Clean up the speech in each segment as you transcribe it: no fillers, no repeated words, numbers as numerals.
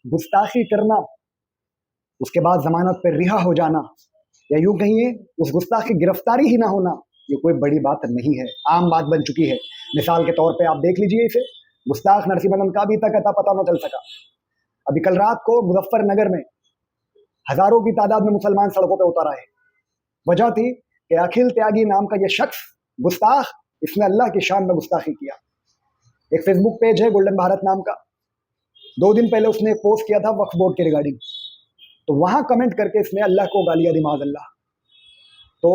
गुस्ताखी करना, उसके बाद जमानत पर रिहा हो जाना, या यूं कहिए उस गुस्ताख की गिरफ्तारी ही ना होना, ये कोई बड़ी बात नहीं है, आम बात बन चुकी है। मिसाल के तौर पे आप देख लीजिए इसे, गुस्ताख नरसिंहन का अभी तक अता पता न चल सका। अभी कल रात को मुजफ्फरनगर में हजारों की तादाद में मुसलमान सड़कों पर उतर आए। वजह थी कि अखिल त्यागी नाम का ये शख्स गुस्ताख, इसने अल्लाह की शान में गुस्ताखी किया। एक फेसबुक पेज है गोल्डन भारत नाम का, 2 दिन पहले उसने एक पोस्ट किया था वक्फ बोर्ड के रिगार्डिंग, तो वहां कमेंट करके इसने अल्लाह को गालियां दी, माज़अल्लाह। तो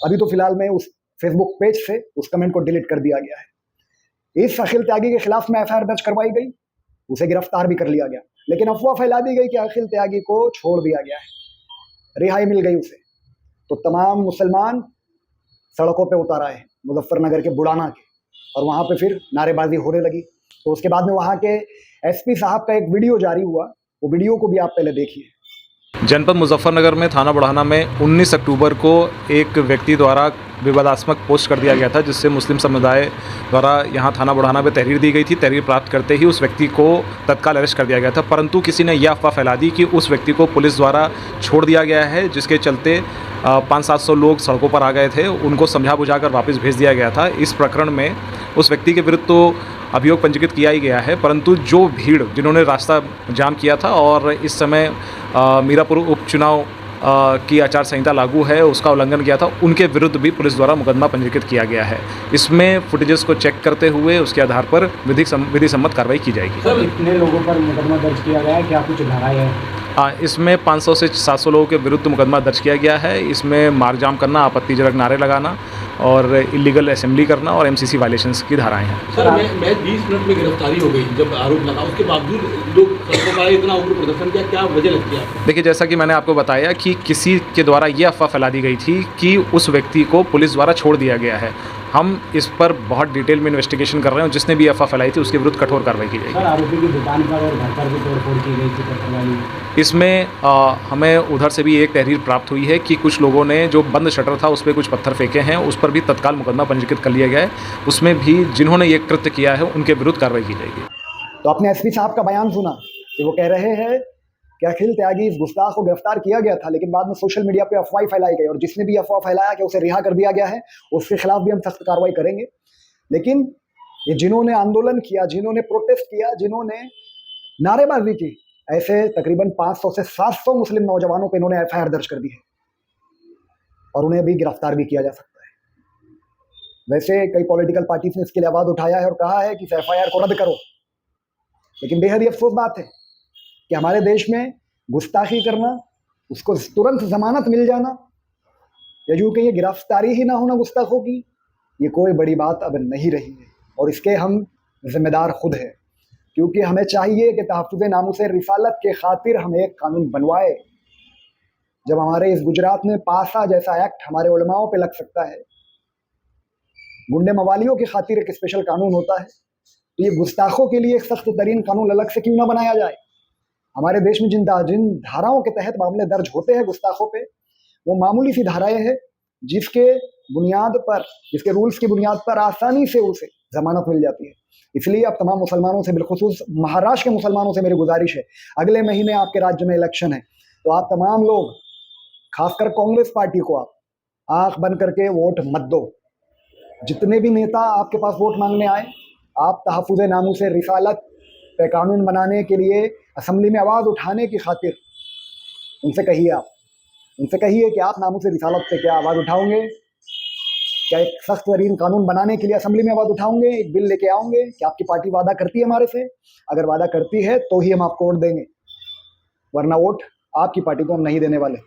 अभी तो फिलहाल में उस फेसबुक पेज से उस कमेंट को डिलीट कर दिया गया है। इस अखिल त्यागी के खिलाफ में एफआईआर दर्ज करवाई गई, उसे गिरफ्तार भी कर लिया गया, लेकिन अफवाह फैला दी गई कि अखिल त्यागी को छोड़ दिया गया है, रिहाई मिल गई उसे। तो तमाम मुसलमान सड़कों पे उतर आए मुजफ्फरनगर के बुड़ाना के, और वहां पे फिर नारेबाजी होने लगी। तो उसके बाद में वहां के एसपी साहब का एक वीडियो जारी हुआ, वो वीडियो को भी आप पहले देखिए। जनपद मुजफ्फरनगर में थाना बुढ़ाना में 19 अक्टूबर को एक व्यक्ति द्वारा विवादास्पद पोस्ट कर दिया गया था, जिससे मुस्लिम समुदाय द्वारा यहाँ थाना बुढ़ाना में तहरीर दी गई थी। तहरीर प्राप्त करते ही उस व्यक्ति को तत्काल अरेस्ट कर दिया गया था, परंतु किसी ने यह अफवाह फैला दी कि उस व्यक्ति को पुलिस द्वारा छोड़ दिया गया है, जिसके चलते 500-700 लोग सड़कों पर आ गए थे, उनको समझा बुझाकर वापस भेज दिया गया था। इस प्रकरण में उस व्यक्ति के विरुद्ध तो अभियोग पंजीकृत किया ही गया है, परंतु जो भीड़ जिन्होंने रास्ता जाम किया था और इस समय मीरापुर उपचुनाव की आचार संहिता लागू है उसका उल्लंघन किया था, उनके विरुद्ध भी पुलिस द्वारा मुकदमा पंजीकृत किया गया है। इसमें फुटेजेस को चेक करते हुए उसके आधार पर विधि सम्मत कार्रवाई की जाएगी। सर, कितने लोगों पर मुकदमा दर्ज किया गया है, क्या कुछ धाराएं हैं? इसमें 500 से 700 लोगों के विरुद्ध मुकदमा दर्ज किया गया है। इसमें मारजाम करना, आपत्तिजनक नारे लगाना और इलीगल असेंबली करना और एमसीसी वायलेशंस की धाराएं हैं। सर, मैं 20 मिनट में गिरफ्तारी हो गई जब आरोप लगा, उसके बावजूद लोग सड़कों पर इतना उग्र प्रदर्शन किया, क्या वजह लगती है आपको? देखिए, जैसा कि मैंने आपको बताया कि किसी के द्वारा ये अफवाह फैला दी गई थी कि उस व्यक्ति को पुलिस द्वारा छोड़ दिया गया है। हम इस पर बहुत डिटेल में इन्वेस्टिगेशन कर रहे हैं, जिसने भी अफवाह फैलाई थी उसके विरुद्ध कठोर कार्रवाई की जाएगी। सर, आरोपी की दुकान पर और घर पर भी तोड़फोड़ की गई थी पत्थर वाली। इसमें हमें उधर से भी एक तहरीर प्राप्त हुई है कि कुछ लोगों ने जो बंद शटर था उस पर कुछ पत्थर फेंके हैं, उस पर भी तत्काल मुकदमा पंजीकृत कर लिया गया है। उसमें भी जिन्होंने ये कृत्य किया है उनके विरुद्ध कार्रवाई की जाएगी। तो आपने एसपी साहब का बयान सुना कि वो कह रहे हैं कि अखिल त्यागी इस गुस्ताख को गिरफ्तार किया गया था, लेकिन बाद में सोशल मीडिया पे अफवाह फैलाई गई, और जिसने भी अफवाह फैलाया कि उसे रिहा कर दिया गया है उसके खिलाफ भी हम सख्त कार्रवाई करेंगे। लेकिन ये जिन्होंने आंदोलन किया, जिन्होंने प्रोटेस्ट किया, जिन्होंने नारेबाजी की, ऐसे तकरीबन 500 से 700 मुस्लिम नौजवानों पर इन्होंने एफआईआर दर्ज कर दी है और उन्हें भी गिरफ्तार भी किया जा सकता है। वैसे कई पॉलिटिकल पार्टीज ने इसके लिए आवाज उठाया है और कहा है कि इस एफआईआर को रद्द करो, लेकिन बेहद ही अफसोस बात है कि हमारे देश में गुस्ताखी करना, उसको तुरंत जमानत मिल जाना, या यूं कहिए गिरफ्तारी ही ना होना गुस्ताखों की, ये कोई बड़ी बात अब नहीं रही है, और इसके हम जिम्मेदार खुद हैं। क्योंकि हमें चाहिए कि तहफ़्फ़ुज़ नामूस रिसालत के खातिर हम एक कानून बनवाए। जब हमारे इस गुजरात में पासा जैसा एक्ट हमारे उलमाओं पे लग सकता है, गुंडे मवालियों की खातिर एक स्पेशल कानून होता है, तो ये गुस्ताखों के लिए एक सख्त तरीन कानून अलग से क्यों ना बनाया जाए। हमारे देश में जिन धाराओं के तहत मामले दर्ज होते हैं गुस्ताखों पे, वो मामूली सी धाराएं हैं जिसके बुनियाद पर, जिसके रूल्स की बुनियाद पर आसानी से उसे जमानत मिल जाती है। इसलिए अब तमाम मुसलमानों से, बिलखुसूस महाराष्ट्र के मुसलमानों से मेरी गुजारिश है, अगले महीने आपके राज्य में इलेक्शन है, तो आप तमाम लोग, खासकर कांग्रेस पार्टी को, आप आंख बंद करके वोट मत दो। जितने भी नेता आपके पास वोट मांगने आए, आप तहफ़्फ़ुज़ नामूस रिसालत पे कानून बनाने के लिए असेंबली में आवाज़ उठाने की खातिर उनसे कहिए, आप उनसे कहिए कि आप नामूस रिसालत पे क्या आवाज़ उठाओगे, क्या एक सख्त तरीन कानून बनाने के लिए असेंबली में आवाज़ उठाओगे, एक बिल लेके आओगे? क्या आपकी पार्टी वादा करती है हमारे से? अगर वादा करती है तो ही हम आपको वोट देंगे, वरना वोट आपकी पार्टी को हम नहीं देने वाले।